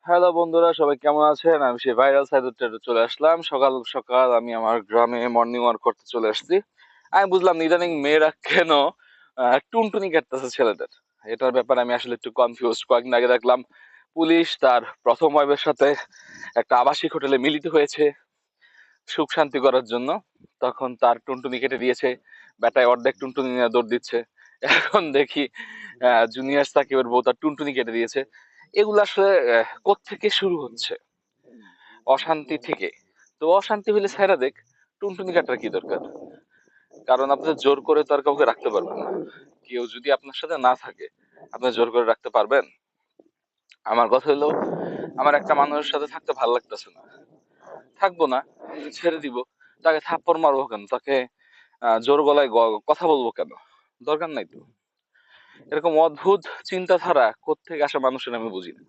Hello বন্ধুরা, সবাই কেমন আছেন? আমি সেই ভাইরাল সাইদুরটা চলে আসলাম। সকাল সকাল আমি আমার গ্রামে মর্নিং ওয়াক করতে চলে আসছি। আমি বুঝলাম না ইদানিং মেয়েরা কেন টুনটুনি কাটতেছে ছেলেদের। এটার ব্যাপারে আমি আসলে একটু কনফিউজ। কয়েকদিন আগে দেখলাম পুলিশ তার প্রথম ওয়াইফের সাথে একটা আবাসিক হোটেলে মিলিত হয়েছে সুখ শান্তি করার জন্য। তখন তার টুনটুনি কেটে দিয়েছে, বেটায় অর্ধেক টুনটুনি নিয়ে দৌড় দিচ্ছে। এখন দেখি জুনিয়র সাকিবের বউ তার টুনটুনি কেটে দিয়েছে। এগুলো আসলে কোত্থেকে শুরু হচ্ছে? অশান্তি থেকে। তো অশান্তি হলে ছাইড়া দেখ, টুনটুনি কাটার কি দরকার? কারণ আপনি জোর করে তো আর কাউকে রাখতে পারবেন না। কেউ যদি আপনার সাথে না থাকে, আপনি জোর করে রাখতে পারবেন? আমার কথা হলো, আমার একটা মানুষের সাথে থাকতে ভালো লাগতেছে না, থাকবো না, ছেড়ে দিব। তাকে থাপ্পড় মারবো কেন? তাকে জোর গলায় কথা বলবো কেন? দরকার নাই তো। এরকম অদ্ভুত চিন্তাধারা কোত্থেকে আসে মানুষের আমি বুঝি না।